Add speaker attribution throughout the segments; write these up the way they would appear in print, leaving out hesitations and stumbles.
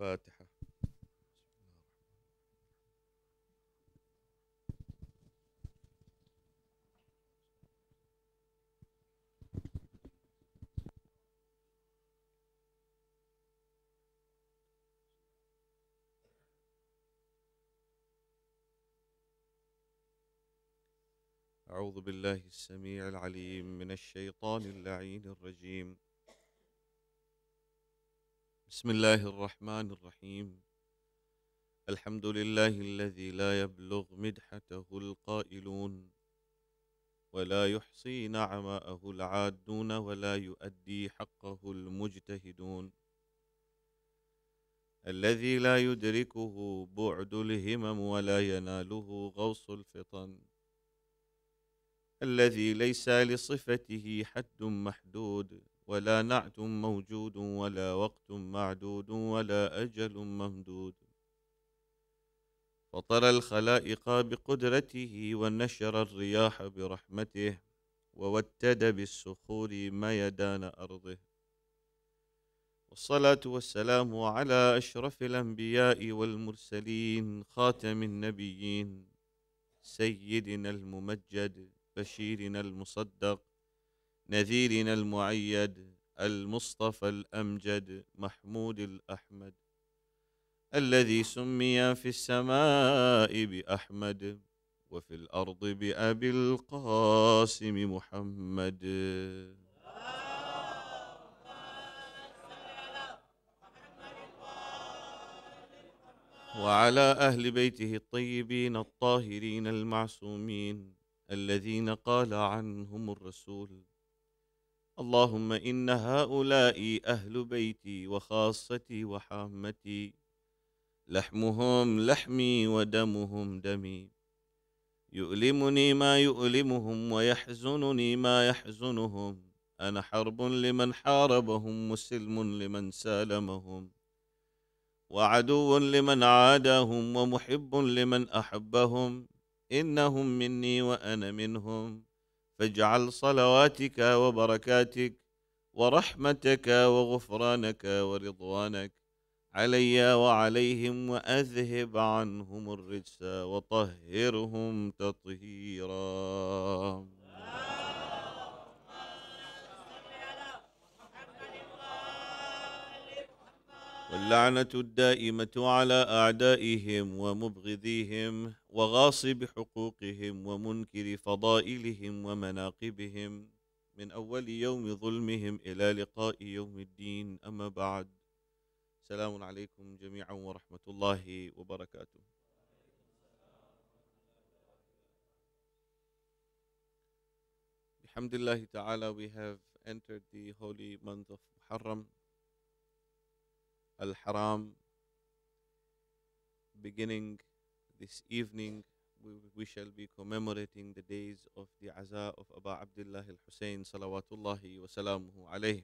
Speaker 1: الفاتحة. أعوذ بالله السميع العليم من الشيطان اللعين الرجيم. بسم الله الرحمن الرحيم. الحمد لله الذي لا يبلغ مدحته القائلون، ولا يحصي نعماءه العادون، ولا يؤدي حقه المجتهدون. الذي لا يدركه بعد الهمم، ولا يناله غوص الفطن. الذي ليس لصفته حد محدود، ولا نعت موجود، ولا وقت معدود، ولا أجل ممدود. فطر الخلائق بقدرته، ونشر الرياح برحمته، ووتد بالصخور ميدان أرضه. والصلاة والسلام على أشرف الأنبياء والمرسلين، خاتم النبيين، سيدنا الممجد، بشيرنا المصدق، نذيرنا المعيد، المصطفى الأمجد، محمود الأحمد، الذي سمي في السماء بأحمد، وفي الأرض بأبي القاسم محمد. وعلى أهل بيته الطيبين الطاهرين المعصومين، الذين قال عنهم الرسول: اللهم إن هؤلاء أهل بيتي وخاصتي وحامتي، لحمهم لحمي ودمهم دمي، يؤلمني ما يؤلمهم، ويحزنني ما يحزنهم. أنا حرب لمن حاربهم، مسلم لمن سالمهم، وعدو لمن عاداهم، ومحب لمن أحبهم. إنهم مني وأنا منهم، فاجعل صلواتك وبركاتك ورحمتك وغفرانك ورضوانك علي وعليهم، وأذهب عنهم الرجس وطهرهم تطهيرا. واللعنة الدائمة على أعدائهم ومبغضيهم، وغاصب حقوقهم، ومنكر فضائلهم ومناقبهم، من أول يوم ظلمهم إلى لقاء يوم الدين. أما بعد، السلام عليكم جميعا ورحمة الله وبركاته. Alhamdulillah Ta'ala, we have entered the holy month of Muharram al-Haram. Beginning this evening, we shall be commemorating the days of the Aza of Aba Abdullah al-Hussein salawatullahi wa salamuhu alayhi.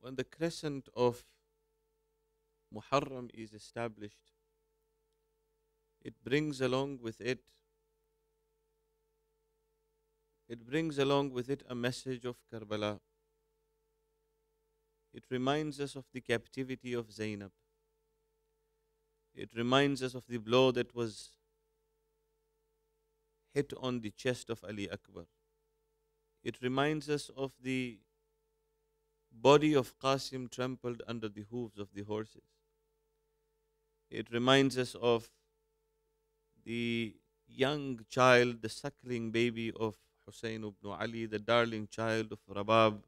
Speaker 1: When the crescent of Muharram is established, it brings along with it a message of Karbala. It reminds us of the captivity of Zainab. It reminds us of the blow that was hit on the chest of Ali Akbar. It reminds us of the body of Qasim trampled under the hooves of the horses. It reminds us of the young child, the suckling baby of Hussein ibn Ali, the darling child of Rabab,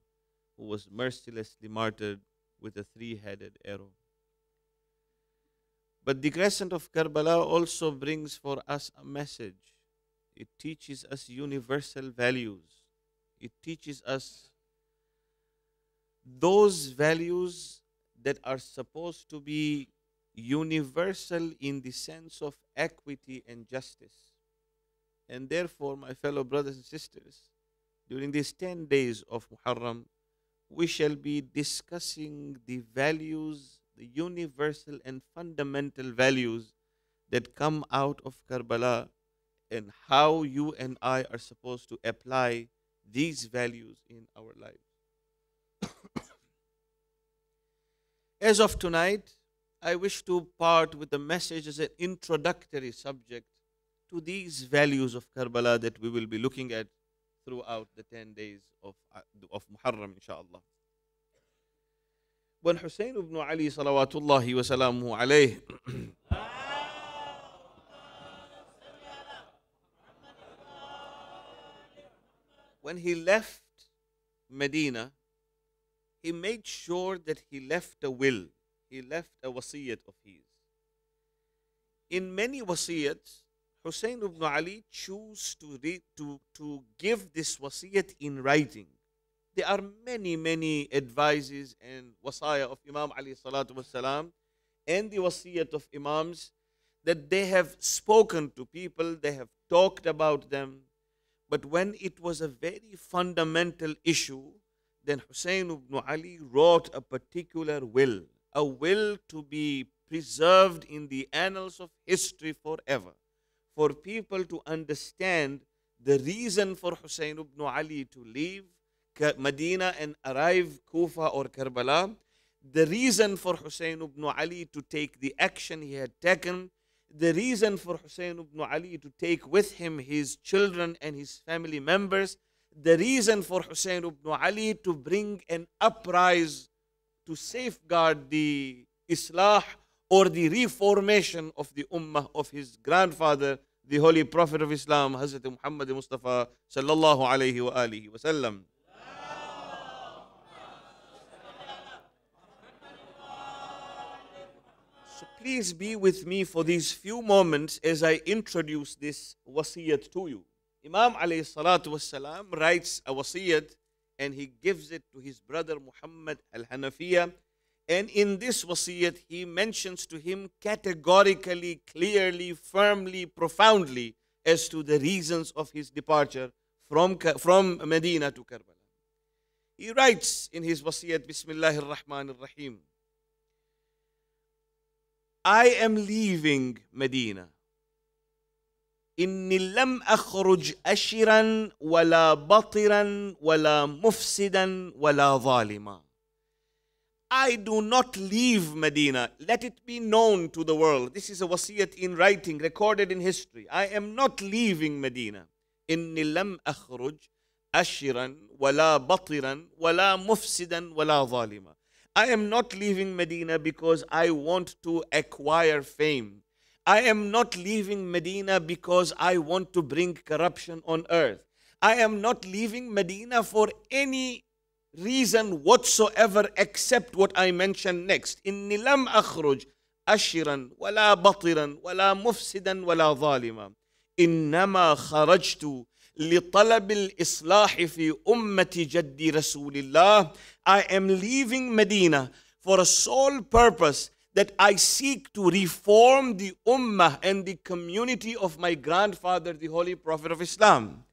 Speaker 1: who was mercilessly martyred with a three-headed arrow. But the crescent of Karbala also brings for us a message. It teaches us universal values. It teaches us those values that are supposed to be universal in the sense of equity and justice. And therefore, my fellow brothers and sisters, during these 10 days of Muharram, we shall be discussing the values, the universal and fundamental values that come out of Karbala, and how you and I are supposed to apply these values in our lives. As of tonight, I wish to part with a message as an introductory subject to these values of Karbala that we will be looking at throughout the 10 days of Muharram, inshallah. When Hussein ibn Ali salawatullahi wa salamuhu alayh when he left Medina, he made sure that he left a will. He left a wasiyat of his. In many wasiyats, Hussein ibn Ali chose to give this wasiyat in writing. There are many advices and wasaya of Imam Ali salatu wasalam and the wasiyat of Imams that they have spoken to people, they have talked about them. But when it was a very fundamental issue, then Hussein ibn Ali wrote a particular will, a will to be preserved in the annals of history forever, for people to understand the reason for Hussein ibn Ali to leave Medina and arrive Kufa or Karbala, the reason for Hussein ibn Ali to take the action he had taken, the reason for Hussein ibn Ali to take with him his children and his family members, the reason for Hussein ibn Ali to bring an uprise to safeguard the Islah or the reformation of the Ummah of his grandfather, the Holy Prophet of Islam, Hazrat Muhammad Mustafa sallallahu alayhi wa alihi wa sallam. So please be with me for these few moments as I introduce this wasiyat to you. Imam alayhi salatu wassalam writes a wasiyat and he gives it to his brother Muhammad al-Hanafiya. And in this wasiyat, he mentions to him categorically, clearly, firmly, profoundly as to the reasons of his departure from Medina to Karbala. He writes in his wasiyat, Bismillahir Rahmanir Rahim, I am leaving Medina. إني لم أخرج أشرا ولا بطرا ولا مفسدا ولا ظالما. I do not leave Medina. Let it be known to the world. This is a wasiyat in writing, recorded in history. I am not leaving Medina. إني لم أخرج أشرا ولا بطرا ولا مفسدا ولا ظالما. I am not leaving Medina because I want to acquire fame. I am not leaving Medina because I want to bring corruption on earth. I am not leaving Medina for any reason whatsoever except what I mentioned next. إني لم أخرج أشرا ولا بطرا ولا مفسدا ولا ظالما. إنما خرجت لطلب الإصلاح في أمة جد رسول الله. I am leaving Medina for a sole purpose that I seek to reform the ummah and the community of my grandfather, the Holy Prophet of Islam.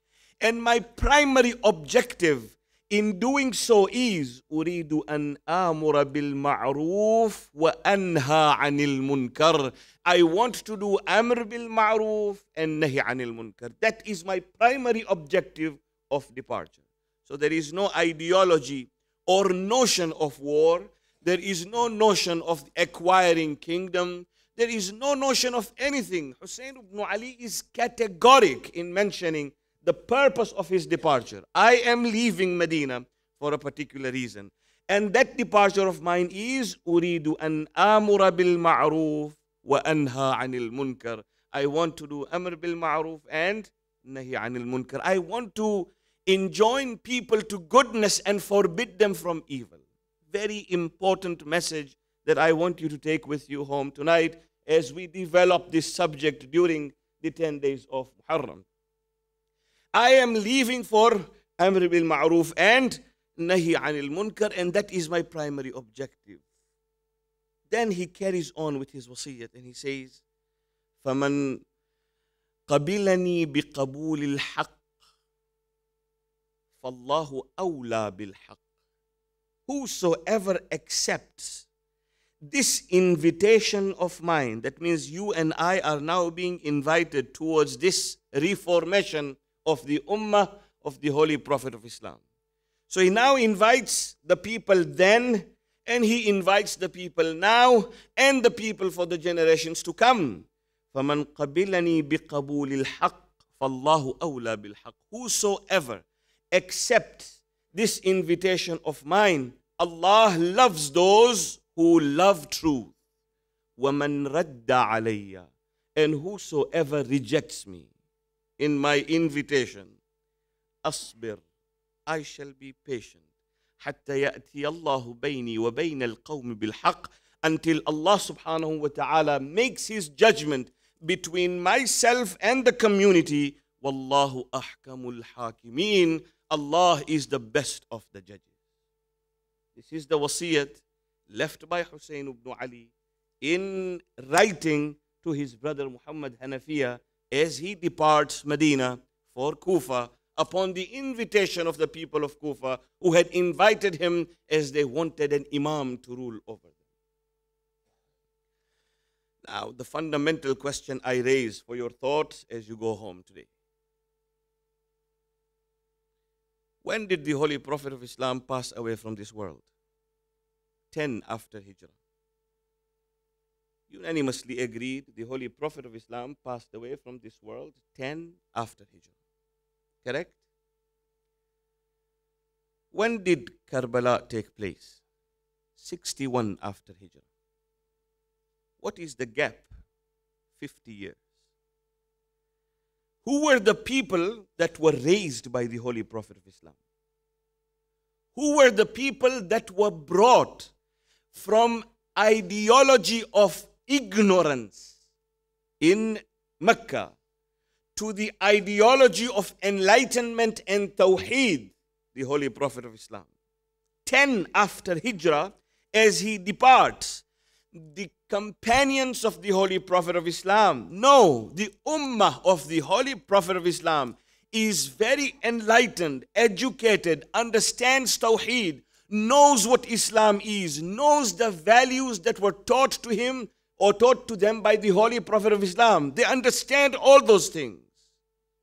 Speaker 1: And my primary objective in doing so is أريد أن آمر بالمعروف وأنهى عن المنكر. I want to do amr bil ma'ruf and nahi anil munkar. That is my primary objective of departure. So there is no ideology or notion of war. There is no notion of acquiring kingdom. There is no notion of anything. Hussein ibn Ali is categoric in mentioning the purpose of his departure. I am leaving Medina for a particular reason. And that departure of mine is أريد أن آمر بالمعروف وأنهى عن المنكر. I want to do amr bil ma'ruf and nahi anil munkar. I want to enjoin people to goodness and forbid them from evil. Very important message that I want you to take with you home tonight as we develop this subject during the 10 days of Muharram. I am leaving for amr bil ma'ruf and nahi anil munkar, and that is my primary objective. Then he carries on with his wasiyat and he says, فَمَنْ قَبِلَنِي بِقَبُولِ الْحَقِّ فَاللَّهُ أَوْلَى بِالْحَقِّ. Whosoever accepts this invitation of mine, that means you and I are now being invited towards this reformation of the ummah of the Holy Prophet of Islam. So he now invites the people then, and he invites the people now, and the people for the generations to come. فَمَنْ قَبِلَنِي بِقَبُولِ الْحَقِّ فَاللَّهُ أَوْلَى بِالْحَقِّ. Whosoever accepts this invitation of mine, Allah loves those who love truth. وَمَنْ رَدَّ عَلَيَّ. And whosoever rejects me in my invitation, أصبر, I shall be patient. حتى يأتي الله بيني وبين القوم بالحق, until Allah subhanahu wa ta'ala makes his judgment between myself and the community. Wallahu ahkamul hakimin. Allah is the best of the judges. This is the wasiyat left by Hussein ibn Ali in writing to his brother Muhammad Hanafiya as he departs Medina for Kufa, upon the invitation of the people of Kufa, who had invited him as they wanted an imam to rule over them. Now, the fundamental question I raise for your thoughts as you go home today. When did the Holy Prophet of Islam pass away from this world? 10 after Hijrah. Unanimously agreed the Holy Prophet of Islam passed away from this world 10 after Hijrah. Correct? When did Karbala take place? 61 after Hijrah. What is the gap? 50 years. Who were the people that were raised by the Holy Prophet of Islam? Who were the people that were brought from ideology of ignorance in Mecca to the ideology of enlightenment and Tawheed, the Holy Prophet of Islam? 10 after Hijrah, as he departs, the companions of the Holy Prophet of Islam, no, the Ummah of the Holy Prophet of Islam is very enlightened, educated, understands Tawheed, knows what Islam is, knows the values that were taught to him or taught to them by the Holy Prophet of Islam. They understand all those things.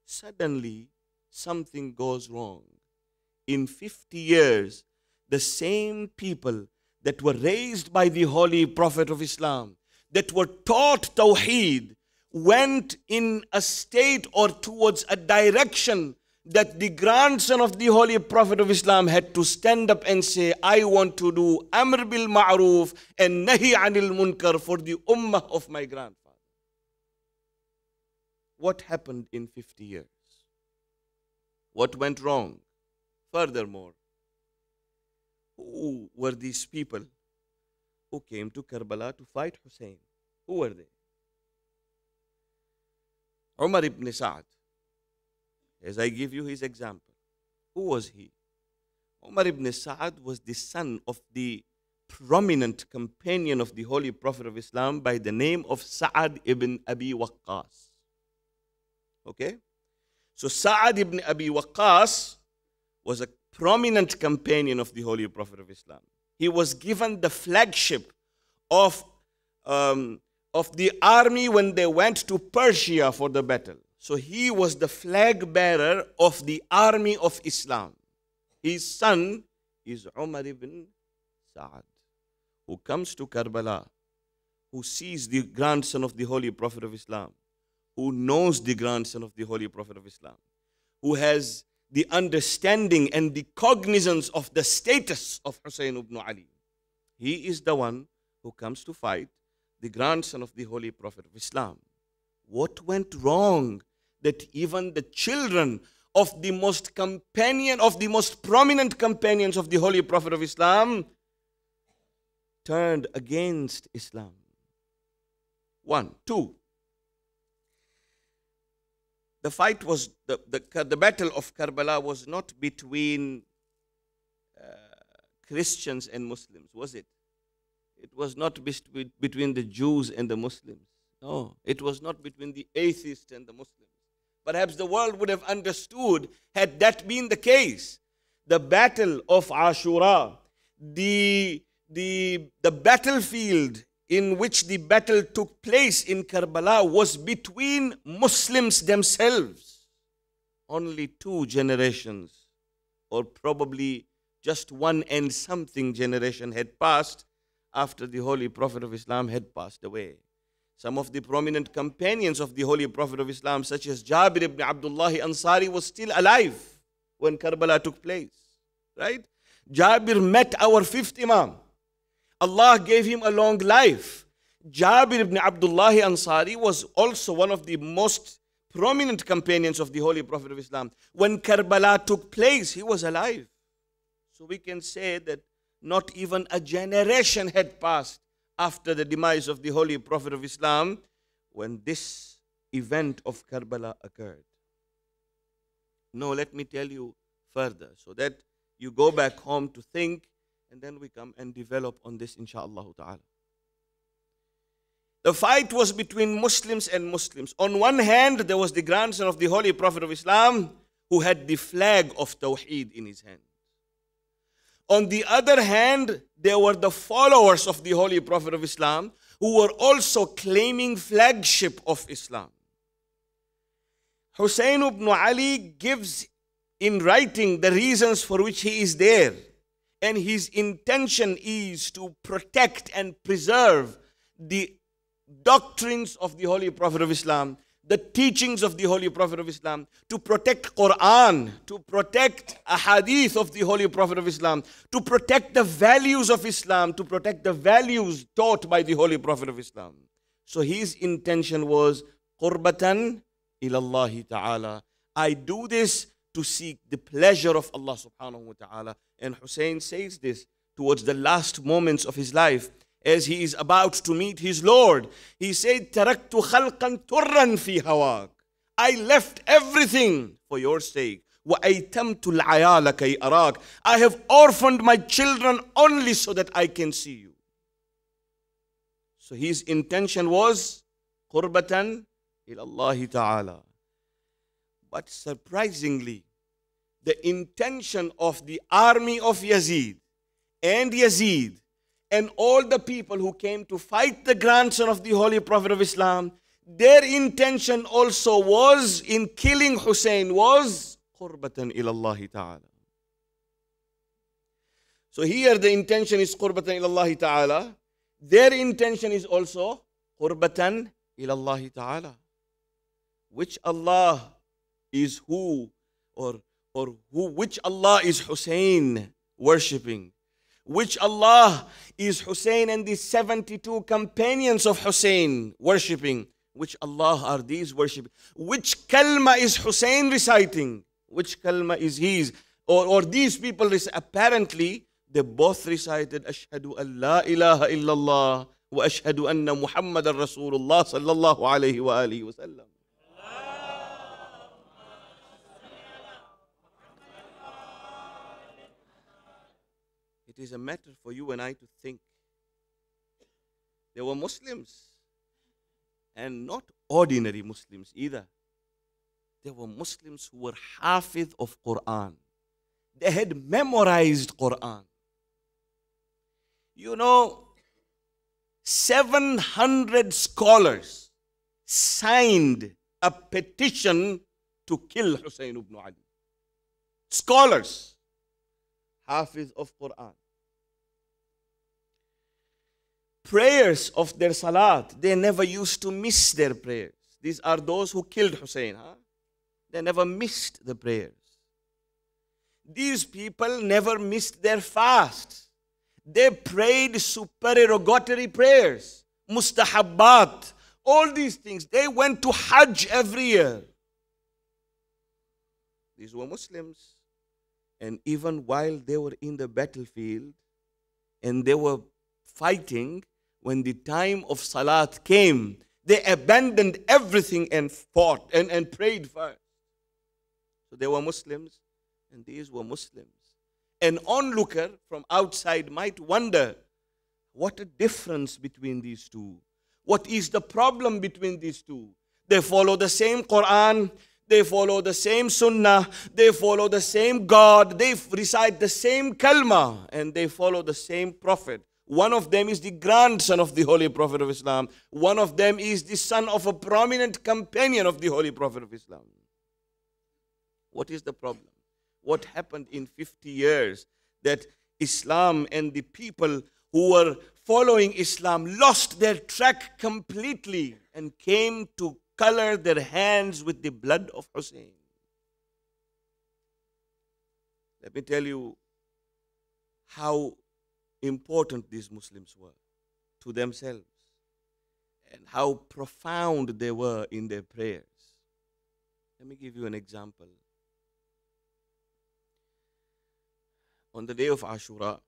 Speaker 1: Suddenly, something goes wrong. In 50 years, the same people that were raised by the Holy Prophet of Islam, that were taught Tawheed, went in a state or towards a direction that the grandson of the Holy Prophet of Islam had to stand up and say, I want to do Amr bil Ma'ruf and Nahi Anil Munkar for the Ummah of my grandfather. What happened in 50 years? What went wrong? Furthermore, who were these people who came to Karbala to fight Hussein? Who were they? Umar ibn Sa'ad. As I give you his example. Who was he? Umar ibn Sa'ad was the son of the prominent companion of the Holy Prophet of Islam by the name of Sa'ad ibn Abi Waqqas. Okay? So Sa'ad ibn Abi Waqqas was a prominent companion of the Holy Prophet of Islam. He was given the flagship of the army when they went to Persia for the battle. So he was the flag bearer of the army of Islam. His son is Umar ibn Sa'ad, who comes to Karbala, who sees the grandson of the Holy Prophet of Islam, who knows the grandson of the Holy Prophet of Islam, who has the understanding and the cognizance of the status of Hussein ibn Ali. He is the one who comes to fight the grandson of the Holy Prophet of Islam. What went wrong that even the children of the most prominent companions of the Holy Prophet of Islam turned against Islam? 1. 2. The fight was, the battle of Karbala was not between Christians and Muslims, was it? It was not between the Jews and the Muslims. No, it was not between the atheists and the Muslims. Perhaps the world would have understood had that been the case. The battle of Ashura, the battlefield in which the battle took place in Karbala was between Muslims themselves. only 2 generations, or probably just 1 and something generation had passed after the Holy Prophet of Islam had passed away. Some of the prominent companions of the Holy Prophet of Islam, such as Jabir ibn Abdullah Ansari, was still alive when Karbala took place. Right? Jabir met our 5th Imam. Allah gave him a long life. Jabir ibn Abdullah Ansari was also one of the most prominent companions of the Holy Prophet of Islam. When Karbala took place, he was alive. So we can say that not even a generation had passed after the demise of the Holy Prophet of Islam when this event of Karbala occurred. No, let me tell you further so that you go back home to think, and then we come and develop on this, inshaAllah ta'ala. The fight was between Muslims and Muslims. On one hand, there was the grandson of the Holy Prophet of Islam who had the flag of Tawheed in his hand. On the other hand, there were the followers of the Holy Prophet of Islam who were also claiming flagship of Islam. Hussein ibn Ali gives in writing the reasons for which he is there. And his intention is to protect and preserve the doctrines of the Holy Prophet of Islam, the teachings of the Holy Prophet of Islam, to protect Quran, to protect ahadith of the Holy Prophet of Islam, to protect the values of Islam, to protect the values taught by the Holy Prophet of Islam. So his intention was qurbatan ilallahi ta'ala. I do this to seek the pleasure of Allah subhanahu wa ta'ala. And Hussein says this towards the last moments of his life as he is about to meet his Lord. He said, "Taraktu khalqan turran fi hawak." I left everything for your sake. وَأَيْتَمْتُ الْعَيَالَ كَيْ أَرَاكَ. I have orphaned my children only so that I can see you. So his intention was qurbatan ilallahi ta'ala. But surprisingly, the intention of the army of Yazid and all the people who came to fight the grandson of the Holy Prophet of Islam, their intention also was in killing Hussein was qurbatan ilallahi ta'ala. So here the intention is qurbatan ilallahi ta'ala. Their intention is also qurbatan ilallahi ta'ala. Which Allah is who, or which Allah is Hussein worshipping? Which Allah is Hussein and the 72 companions of Hussein worshipping? Which Allah are these worshipping? Which kalma is Hussein reciting? Which kalma is his? Or these people, apparently, they both recited Ashhadu an la ilaha illallah wa ashhadu anna Muhammadan Rasulullah sallallahu alayhi wa alihi wa sallam. It is a matter for you and I to think. They were Muslims, and not ordinary Muslims either. They were Muslims who were hafiz of Quran. They had memorized Quran. You know, 700 scholars signed a petition to kill Hussein ibn Ali. Scholars, hafiz of Quran. Prayers of their salat, they never used to miss their prayers. These are those who killed Hussein. They never missed the prayers. These people never missed their fasts. They prayed supererogatory prayers, mustahabbat, all these things. They went to Hajj every year. These were Muslims. And even while they were in the battlefield and they were fighting, when the time of salat came, they abandoned everything and fought and prayed first. So they were Muslims and these were Muslims. An onlooker from outside might wonder, what a difference between these two. What is the problem between these two? They follow the same Quran, they follow the same Sunnah, they follow the same God, they recite the same kalma, and they follow the same Prophet. One of them is the grandson of the Holy Prophet of Islam. One of them is the son of a prominent companion of the Holy Prophet of Islam. What is the problem? What happened in 50 years that Islam and the people who were following Islam lost their track completely and came to color their hands with the blood of Hussein? Let me tell you how important these Muslims were to themselves and how profound they were in their prayers. Let me give you an example. On the day of Ashura,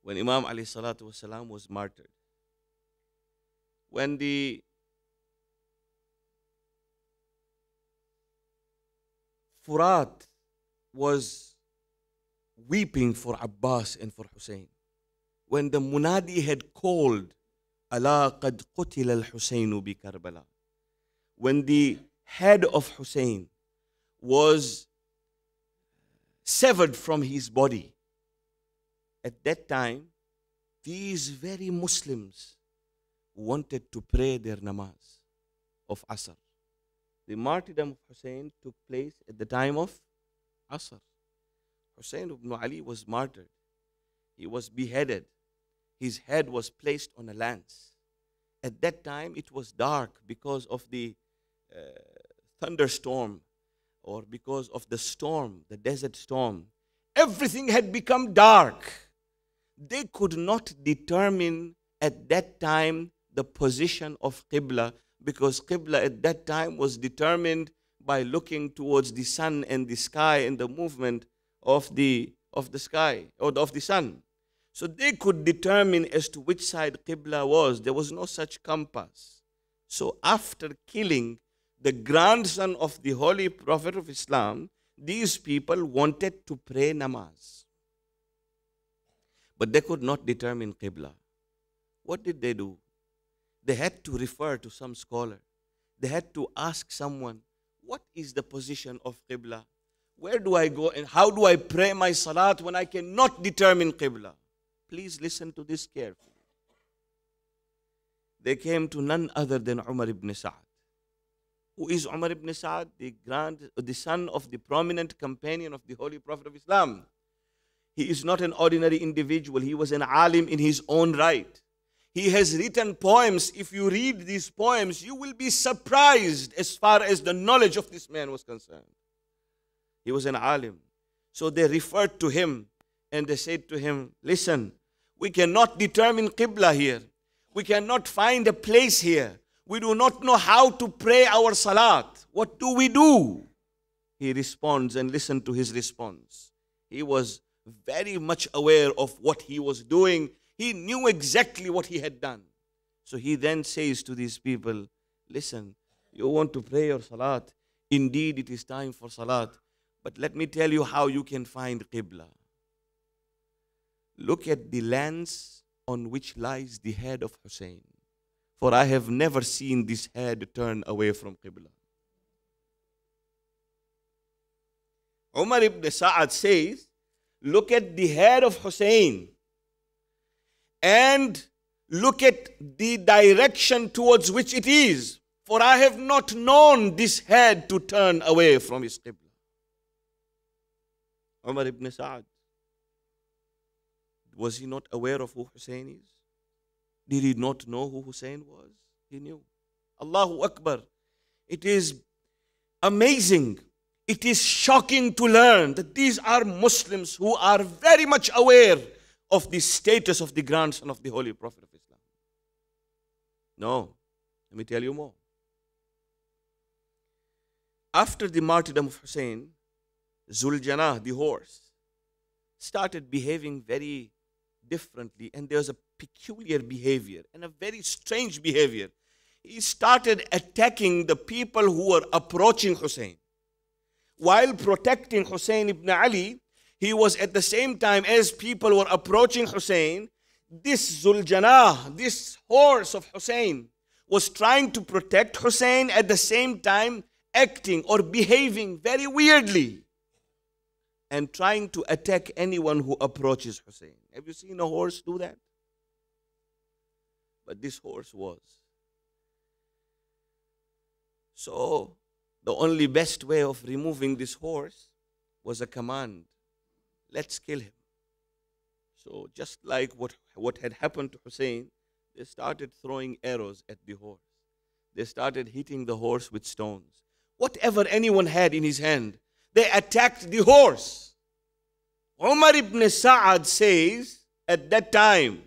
Speaker 1: when Imam alayhi salatu wasalam was martyred, when the Furat was weeping for Abbas and for Hussein, when the Munadi had called, Allah qad qutila al-Husaynu bi Karbala, when the head of Hussein was severed from his body, at that time, these very Muslims wanted to pray their namaz of Asr. The martyrdom of Hussein took place at the time of Asr. Hussein ibn Ali was martyred. He was beheaded. His head was placed on a lance. At that time, it was dark because of the thunderstorm or because of the storm, the desert storm. Everything had become dark. They could not determine at that time the position of Qibla, because Qibla at that time was determined by looking towards the sun and the sky and the movement of the sky or of the sun. So they could determine as to which side Qibla was. There was no such compass. So after killing the grandson of the Holy Prophet of Islam, these people wanted to pray namaz. But they could not determine Qibla. What did they do? They had to refer to some scholar. They had to ask someone, what is the position of Qibla? Where do I go and how do I pray my salat when I cannot determine Qibla? Please listen to this carefully. They came to none other than Umar ibn Sa'd. Who is Umar ibn Sa'd? The son of the prominent companion of the Holy Prophet of Islam. He is not an ordinary individual. He was an alim in his own right. He has written poems. If you read these poems, you will be surprised as far as the knowledge of this man was concerned. He was an alim. So they referred to him and they said to him, listen, we cannot determine Qibla here. We cannot find a place here. We do not know how to pray our salat. What do we do? He responds, and listen to his response. He was very much aware of what he was doing. He knew exactly what he had done. So he then says to these people, listen, you want to pray your salat. Indeed, it is time for salat. But let me tell you how you can find Qibla. Look at the lands on which lies the head of Hussein. For I have never seen this head turn away from Qibla. Umar ibn Sa'ad says, look at the head of Hussein and look at the direction towards which it is. For I have not known this head to turn away from his Qibla. Umar ibn Sa'ad, was he not aware of who Hussein is? Did he not know who Hussein was? He knew. Allahu Akbar. It is amazing. It is shocking to learn that these are Muslims who are very much aware of the status of the grandson of the Holy Prophet of Islam. No. Let me tell you more. After the martyrdom of Hussein, Zuljanah, the horse, started behaving very differently, and there was a peculiar behavior and a very strange behavior. He started attacking the people who were approaching Hussein. While protecting Hussein ibn Ali, he was at the same time, as people were approaching Hussein, this Zuljanah, this horse of Hussein, was trying to protect Hussein, at the same time acting or behaving very weirdly and trying to attack anyone who approaches Hussein. Have you seen a horse do that? But this horse was. So The only best way of removing this horse was a command. Let's kill him. So just like what had happened to Hussein, they started throwing arrows at the horse. They started hitting the horse with stones. Whatever anyone had in his hand, they attacked the horse. Umar ibn Sa'ad says at that time,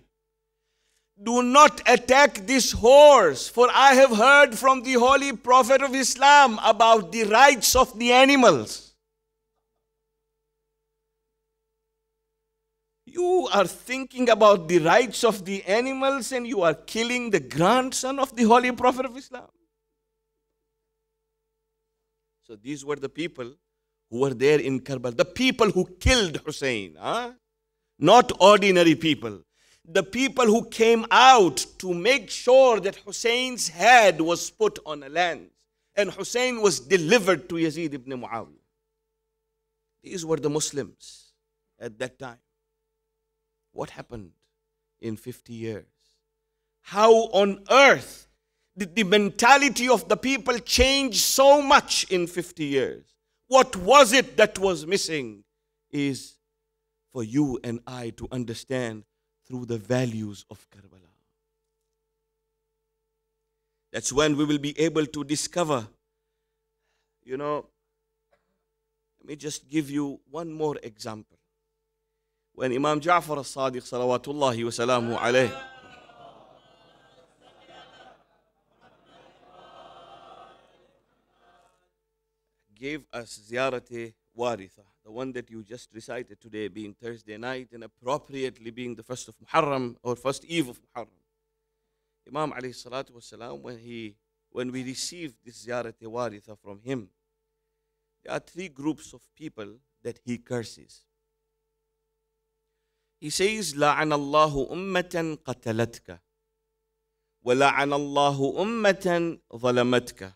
Speaker 1: do not attack this horse, for I have heard from the Holy Prophet of Islam about the rights of the animals. You are thinking about the rights of the animals and you are killing the grandson of the Holy Prophet of Islam. So these were the people who were there in Karbala. The people who killed Hussein. Not ordinary people. The people who came out to make sure that Hussein's head was put on a lance and Hussein was delivered to Yazid ibn Muawiyah. These were the Muslims at that time. What happened in 50 years? How on earth did the mentality of the people change so much in 50 years? What was it that was missing is for you and I to understand through the values of Karbala. That's when we will be able to discover, let me just give you one more example. When Imam Ja'far al-Sadiq salawatullahi wa salamu alayhi gave us Ziyarat-e Waritha, the one that you just recited today being Thursday night and appropriately being the first of Muharram or first eve of Muharram. Imam alayhi salatu wasalam, when we received this Ziyarat-e Waritha from him, there are three groups of people that he curses. He says, لَعَنَ اللَّهُ أُمَّةً قَتَلَتْكَ وَلَعَنَ اللَّهُ أُمَّةً ظَلَمَتْكَ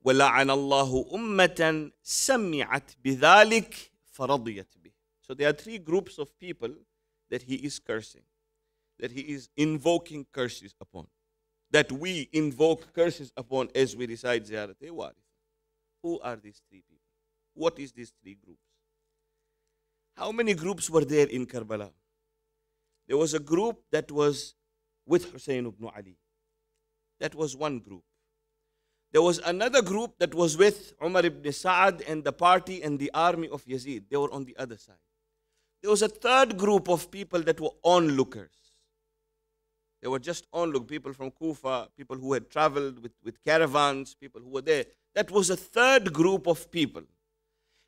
Speaker 1: وَلَعَنَ اللَّهُ أُمَّةً سَمِعَتْ بِذَلِكَ فَرَضِيَتْ بِهِ. So there are three groups of people that he is cursing, that he is invoking curses upon, that we invoke curses upon as we recite Ziyarat-e Waritha. Who are these three people? What is these three groups? How many groups were there in Karbala? There was a group that was with Hussein ibn Ali. That was one group. There was another group that was with Umar ibn Sa'ad and the party and the army of Yazid. They were on the other side. There was a third group of people that were onlookers. They were just onlookers, people from Kufa, people who had traveled with caravans, people who were there. That was a third group of people.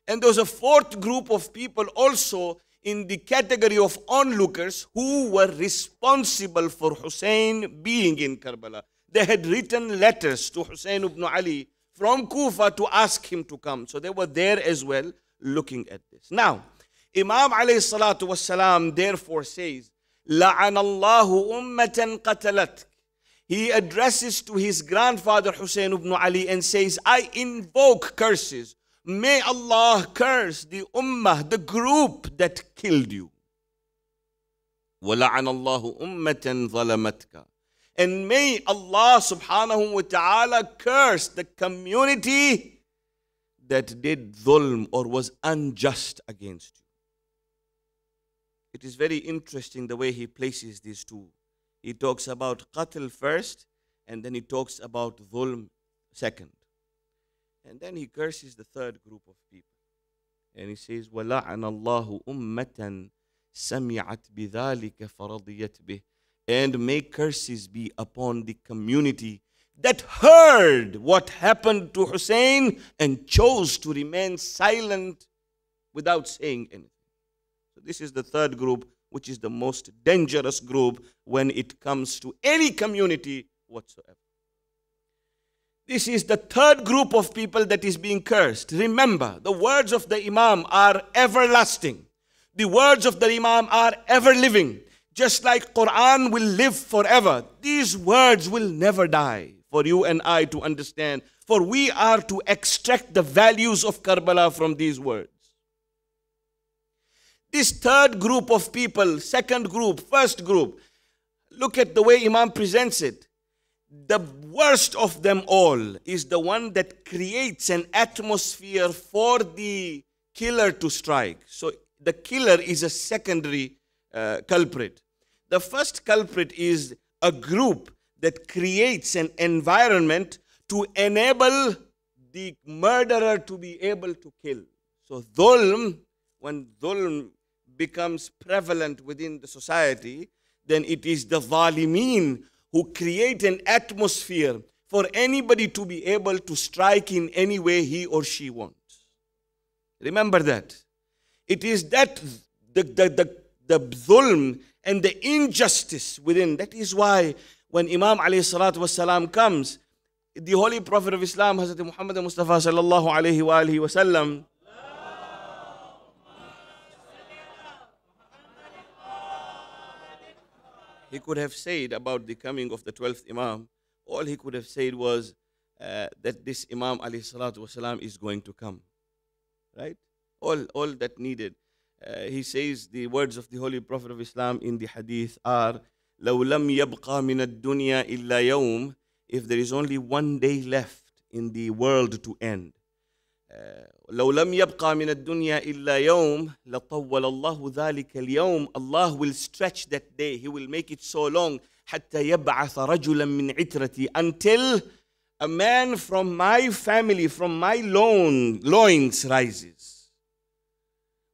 Speaker 1: And there was a fourth group of people also in the category of onlookers who were responsible for Hussein being in Karbala. They had written letters to Hussein ibn Ali from Kufa to ask him to come. So they were there as well looking at this. Now, Imam alayhi salatu wasalam therefore says, لَعَنَ اللَّهُ أُمَّةً قَتَلَتْكَ. He addresses to his grandfather Hussein ibn Ali and says, I invoke curses. May Allah curse the ummah, the group that killed you. وَلَعَنَ اللَّهُ أُمَّةً ظَلَمَتْكَ. And may Allah subhanahu wa ta'ala curse the community that did dhulm or was unjust against you. It is very interesting the way he places these two. He talks about qatl first and then he talks about dhulm second. And then he curses the third group of people. And he says, وَلَعَنَ اللَّهُ أُمَّةً سَمِعَتْ بِذَلِكَ فَرَضِيَتْ بِهِ. And may curses be upon the community that heard what happened to Hussein and chose to remain silent without saying anything. So this is the third group, which is the most dangerous group when it comes to any community whatsoever. This is the third group of people that is being cursed. Remember, the words of the Imam are everlasting. The words of the Imam are ever living. Just like Quran will live forever, these words will never die for you and I to understand. For we are to extract the values of Karbala from these words. This third group of people, second group, first group, look at the way Imam presents it.
Speaker 2: The worst of them all is the one that creates an atmosphere for the killer to strike. So the killer is a secondary culprit. The first culprit is a group that creates an environment to enable the murderer to be able to kill. So dhulm, when dhulm becomes prevalent within the society, then it is the zalimeen who create an atmosphere for anybody to be able to strike in any way he or she wants. Remember that. It is that the dhulm and the injustice within. That is why when Imam alayhi salatu wasalam comes, the Holy Prophet of Islam, Hazrat Muhammad Mustafa sallallahu alayhi wa alihi wasallam, he could have said about the coming of the 12th Imam, all he could have said was that this Imam alayhi salatu wasalam is going to come. Right? All that needed. He says the words of the Holy Prophet of Islam in the hadith are, لَوْ لَمْ يَبْقَى مِنَ الدُّنْيَا إِلَّا يَوْمٍ. If there is only one day left in the world to end, لو لم يبقى من الدنيا إلا يوم لطول الله ذلك اليوم. Allah will stretch that day. He will make it so long حتى يبعث رجلا من عترتي, until a man from my family, from my loins rises.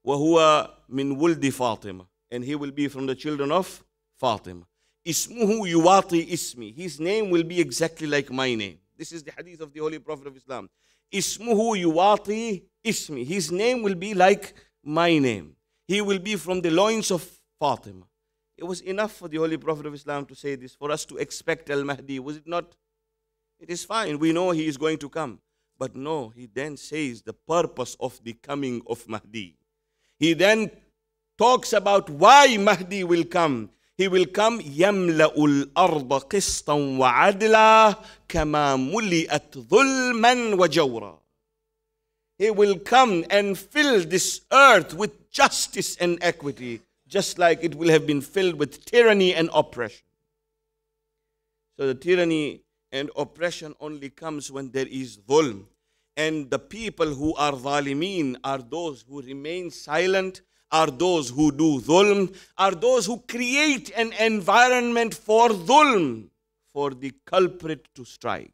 Speaker 2: وهو من ولد فاطمة, and he will be from the children of Fatima. اسمه يواطي اسمي. His name will be exactly like my name. This is the hadith of the Holy Prophet of Islam. Ismuhu yuwati ismi. His name will be like my name. He will be from the loins of Fatima. It was enough for the Holy Prophet of Islam to say this, for us to expect Al-Mahdi, was it not? It is fine. We know he is going to come. But no, he then says the purpose of the coming of Mahdi. He then talks about why Mahdi will come. He will come يَمْلَأُ الْأَرْضَ قِسْطًا وَعَدْلًا كَمَا مُلِئَتْ ظُلْمًا وَجَوْرًا. He will come and fill this earth with justice and equity, just like it will have been filled with tyranny and oppression. So the tyranny and oppression only comes when there is dhulm. And the people who are zalimeen are those who remain silent, are those who do dhulm, are those who create an environment for dhulm, for the culprit to strike.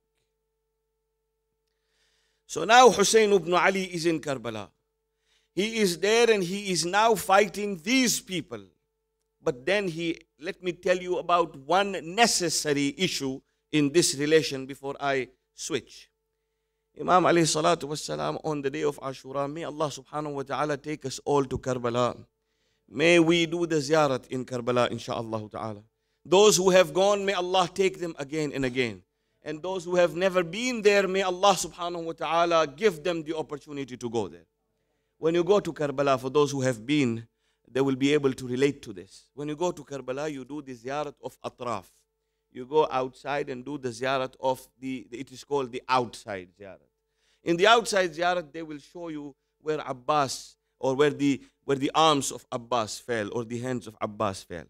Speaker 2: So now Hussein ibn Ali is in Karbala. He is there and he is now fighting these people. But then let me tell you about one necessary issue in this relation before I switch. Imam alayhi salatu wassalam, on the day of Ashura, may Allah subhanahu wa ta'ala take us all to Karbala. May we do the ziyarat in Karbala, insha'Allah ta'ala. Those who have gone, may Allah take them again and again. And those who have never been there, may Allah subhanahu wa ta'ala give them the opportunity to go there. When you go to Karbala, for those who have been, they will be able to relate to this. When you go to Karbala, you do the ziyarat of Atraf. You go outside and do the ziyarat of it is called the outside ziyarat. In the outside ziyarat, they will show you where Abbas, or where the arms of Abbas fell, or the hands of Abbas fell.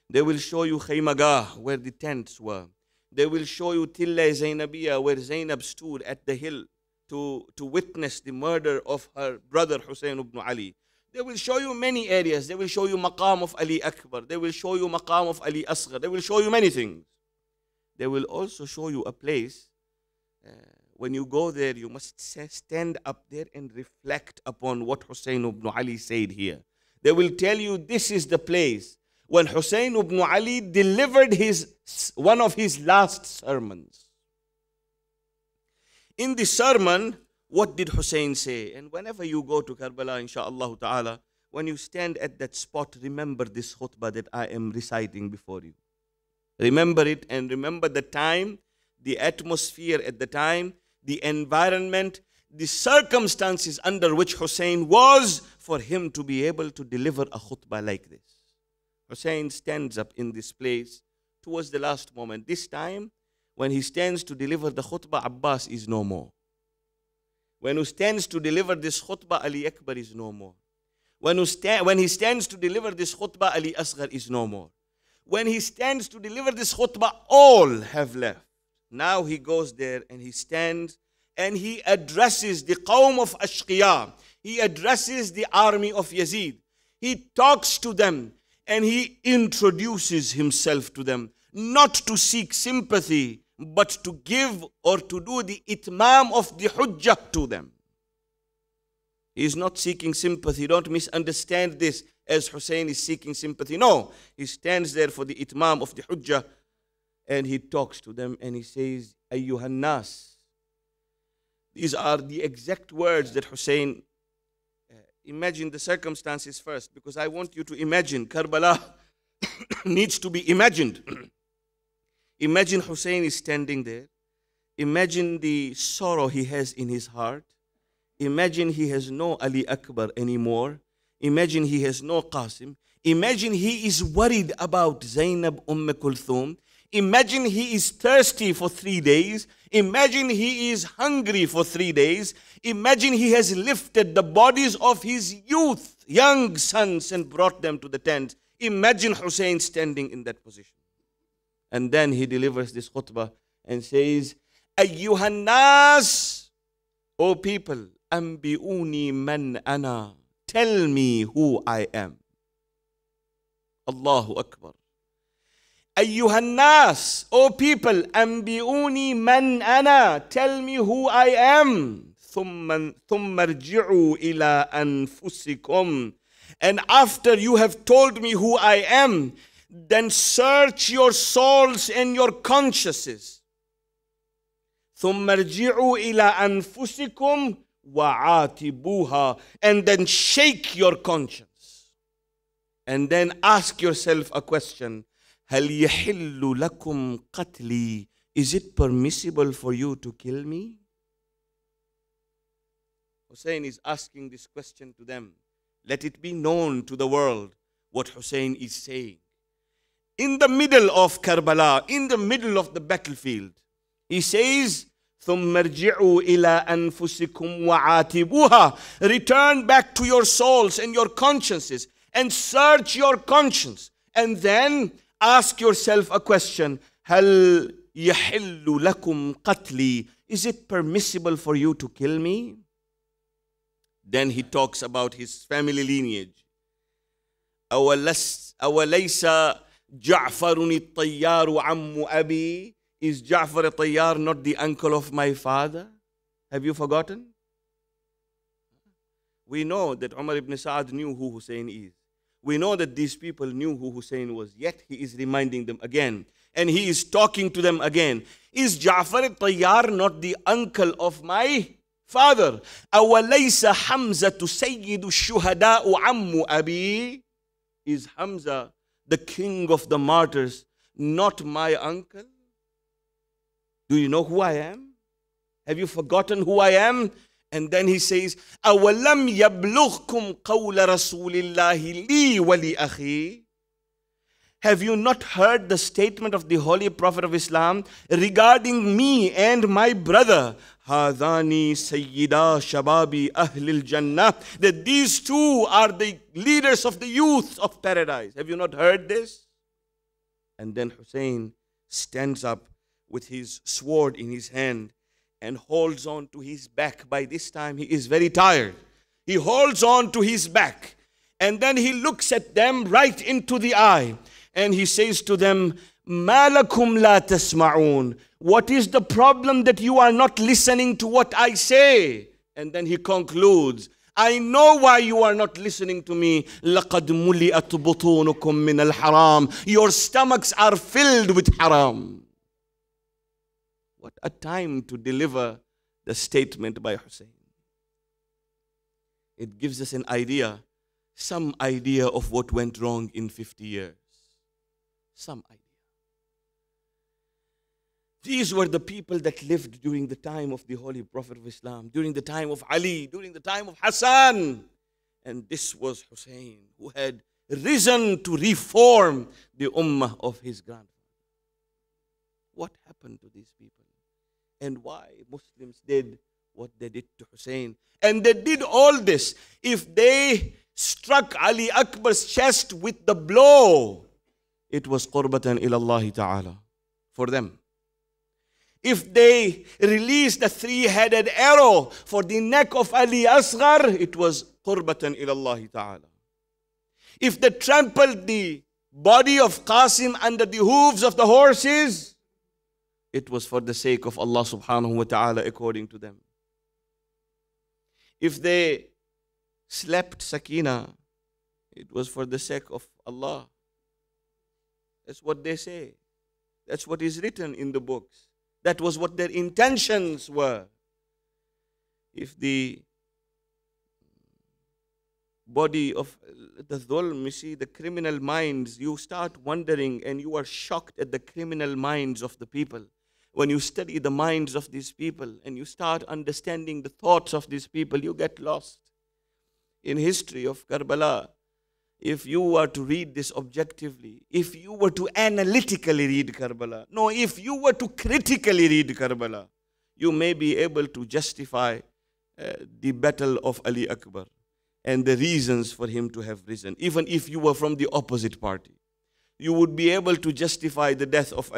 Speaker 2: They will show you Khaymagah, where the tents were. They will show you Tilla Zainabiyya, where Zainab stood at the hill to witness the murder of her brother Hussein ibn Ali. They will show you many areas. They will show you Maqam of Ali Akbar. They will show you Maqam of Ali Asghar. They will show you many things. They will also show you a place. When you go there, you must stand up there and reflect upon what Hussein ibn Ali said here. They will tell you this is the place when Hussein ibn Ali delivered one of his last sermons. In the sermon, what did Hussein say? And whenever you go to Karbala, insha'Allah ta'ala, when you stand at that spot, remember this khutbah that I am reciting before you. Remember it, and remember the time, the atmosphere at the time, the environment, the circumstances under which Hussein was for him to be able to deliver a khutbah like this. Hussein stands up in this place towards the last moment. This time, when he stands to deliver the khutbah, Abbas is no more. When he stands to deliver this khutbah, Ali Akbar is no more. When he stands to deliver this khutbah, Ali Asghar is no more. When he stands to deliver this khutbah, all have left. Now he goes there and he stands and he addresses the Qawm of Ashqiya. He addresses the army of Yazid. He talks to them and he introduces himself to them, not to seek sympathy, but to give or to do the itmam of the hujjah to them. He is not seeking sympathy. Don't misunderstand this as Hussein is seeking sympathy. No, he stands there for the itmam of the hujjah and he talks to them and he says, Ayyuhan nas. These are the exact words that Hussein, imagine the circumstances first, because I want you to imagine. Karbala needs to be imagined. Imagine Hussein is standing there. Imagine the sorrow he has in his heart. Imagine he has no Ali Akbar anymore. Imagine he has no Qasim. Imagine he is worried about Zainab Kulthum. Imagine he is thirsty for 3 days. Imagine he is hungry for 3 days. Imagine he has lifted the bodies of his youth, young sons, and brought them to the tent. Imagine Hussein standing in that position. And then he delivers this khutbah and says, Ayyuhan nas, O people, ambi'uni man ana. Tell me who I am. Allahu Akbar. Ayyuhan nas, O people, ambi'uni man ana. Tell me who I am. ثم ارجعوا إلى أنفسكم. And after you have told me who I am, then search your souls and your consciences. ثم ارجعوا إلى أنفسكم وعاتبوها. And then shake your conscience. And then ask yourself a question. هل يحل لكم قتلي? Is it permissible for you to kill me? Hussein is asking this question to them. Let it be known to the world what Hussein is saying. In the middle of Karbala, in the middle of the battlefield, he says, ثُمَّ ارْجِعُوا إِلَىٰ أَنفُسِكُمْ وَعَاتِبُوهَا. Return back to your souls and your consciences and search your conscience. And then ask yourself a question. هَلْ يَحِلُّ لَكُمْ قَتْلِي? Is it permissible for you to kill me? Then he talks about his family lineage. أَوَلَيْسَ جَعْفَرٌ الطَّيَّارُ عَمُّ أَبِي? Is Ja'far al-Tayyar not the uncle of my father? Have you forgotten? We know that Umar ibn Sa'ad knew who Hussein is. We know that these people knew who Hussein was. Yet he is reminding them again. And he is talking to them again. Is Ja'far al-Tayyar not the uncle of my father? أَوَلَيْسَ حَمْزَةُ سَيِّدُ الشُّهَدَاءُ عَمُّ أَبِي? Is Hamza, the king of the martyrs, not my uncle? Do you know who I am? Have you forgotten who I am? And then he says, أَوَلَمْ يَبْلُغْكُمْ قَوْلَ رَسُولِ اللَّهِ لِي وَلِأَخِي? Have you not heard the statement of the Holy Prophet of Islam regarding me and my brother? هَذَانِ سَيِّدَا شَبَابِ أَهْلِ الْجَنَّةِ. That these two are the leaders of the youth of paradise. Have you not heard this? And then Hussein stands up with his sword in his hand and holds on to his back. By this time, he is very tired. He holds on to his back. And then he looks at them right into the eye. And he says to them, مَا لَكُمْ لَا تَسْمَعُونَ? What is the problem that you are not listening to what I say? And then he concludes, I know why you are not listening to me. لَقَدْ مُلِئَتْ بُطُونُكُمْ مِنَ الْحَرَامِ. Your stomachs are filled with haram. What a time to deliver the statement by Hussein. It gives us an idea, some idea of what went wrong in 50 years. Some idea. These were the people that lived during the time of the Holy Prophet of Islam, during the time of Ali, during the time of Hassan. And this was Hussein, who had risen to reform the ummah of his grandfather. What happened to these people? And why Muslims did what they did to Hussein? And they did all this. If they struck Ali Akbar's chest with the blow, it was qurbatan ila Allah ta'ala for them. if they released the three-headed arrow for the neck of Ali Asghar, it was qurbatan ila Allah ta'ala. If they trampled the body of Qasim under the hooves of the horses, it was for the sake of Allah subhanahu wa ta'ala, according to them. If they slept Sakina, it was for the sake of Allah. That's what they say. That's what is written in the books. That was what their intentions were. If the body of the dhulm, you see, the criminal minds, you start wondering and you are shocked at the criminal minds of the people. When you study the minds of these people and you start understanding the thoughts of these people, you get lost. In history of Karbala, if you were to read this objectively, if you were to analytically read Karbala, no, if you were to critically read Karbala, you may be able to justify the battle of Ali Akbar and the reasons for him to have risen. Even if you were from the opposite party, you would be able to justify the death of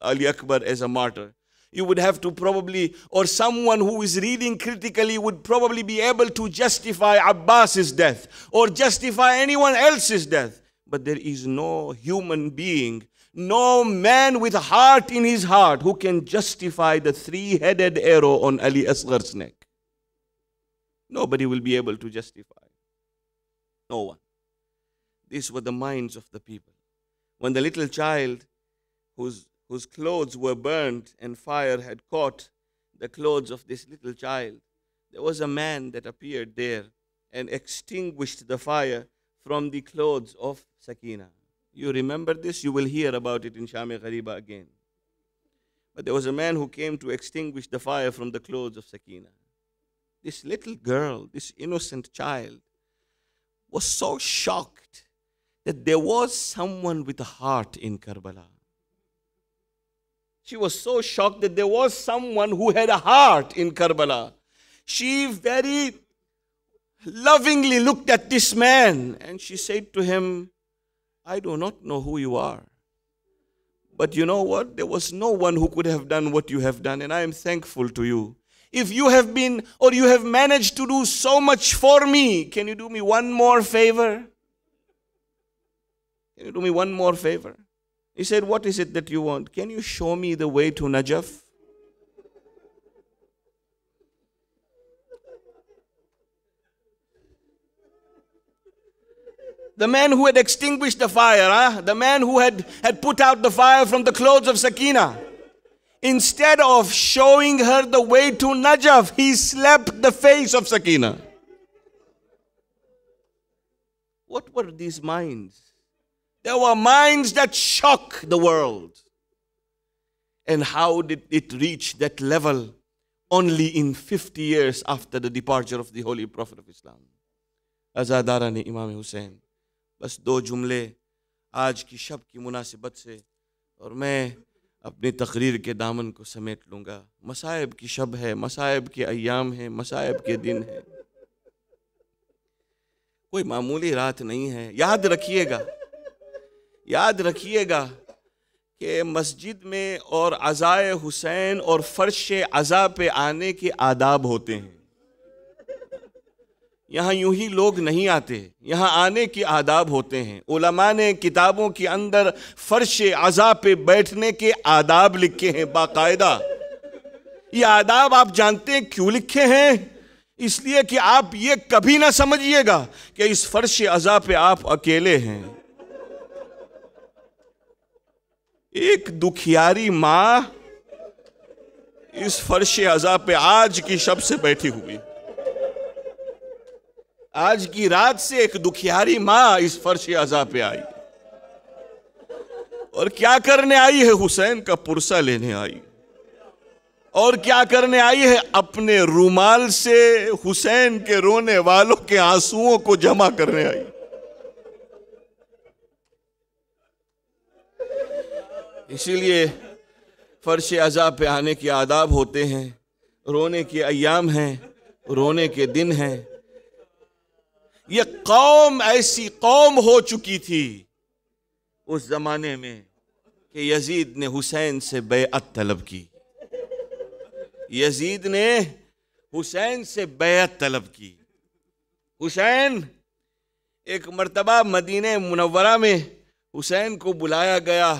Speaker 2: Ali Akbar as a martyr. You would have to probably, or someone who is reading critically would probably be able to justify Abbas's death or justify anyone else's death. But there is no human being, no man with a heart in his heart who can justify the three-headed arrow on Ali Asghar's neck. Nobody will be able to justify. No one. These were the minds of the people. When the little child whose clothes were burnt and fire had caught the clothes of this little child, there was a man that appeared there and extinguished the fire from the clothes of Sakina. You remember this? You will hear about it in Sham-e Ghariba again. But there was a man who came to extinguish the fire from the clothes of Sakina. This little girl, this innocent child, was so shocked that there was someone with a heart in Karbala. She was so shocked that there was someone who had a heart in Karbala. She very lovingly looked at this man and she said to him, I do not know who you are. But you know what? There was no one who could have done what you have done, and I am thankful to you. If you have been, or you have managed to do so much for me, can you do me one more favor? Can you do me one more favor? He said, what is it that you want? Can you show me the way to Najaf? The man who had extinguished the fire, the man who had put out the fire from the clothes of Sakina, instead of showing her the way to Najaf, he slapped the face of Sakina. What were these minds? There were minds that shock the world. And how did it reach that level? Only in 50 years after the departure of the Holy Prophet of Islam. Azadarani Imam Hussain. बस दो जुमले आज की शब की मुनासिबत से और मैं अपनी तकरीर के दामन को समेट लूँगा। मसाइब की शब है, मसाइब के अय्याम हैं, मसाइब के दिन हैं। कोई मामूली रात नहीं है। याद रखिएगा कि मस्जिद में और अज़ाए हुसैन और फ़र्श अज़ा पे आने के आदाब होते हैं। यहाँ यूं ही लोग नहीं आते, यहाँ आने के आदाब होते हैं। उलमा ने किताबों के अंदर फर्श अज़ा पे बैठने के आदाब लिखे हैं बाकायदा। ये आदाब आप जानते हैं क्यों लिखे हैं? इसलिए कि आप ये कभी ना समझिएगा कि इस फर्श अज़ा पे आप अकेले हैं। एक दुखियारी माँ इस फर्श अज़ा पे आज की शब से बैठी हुई। आज की रात से एक दुखियारी माँ इस फर्श अज़ा पे आई और क्या करने आई है? हुसैन का पुरसा लेने आई। और क्या करने आई है? अपने रुमाल से हुसैन के रोने वालों के आंसुओं को जमा करने आई। इसीलिए फर्श अज़ा पे आने के आदाब होते हैं, रोने के अय्याम हैं, रोने के दिन हैं। ये कौम ऐसी कौम हो चुकी थी उस जमाने में कि यजीद ने हुसैन से बैअत तलब की। यजीद ने हुसैन से बैत तलब की। हुसैन, एक मर्तबा मदीने मुनव्वरा में हुसैन को बुलाया गया,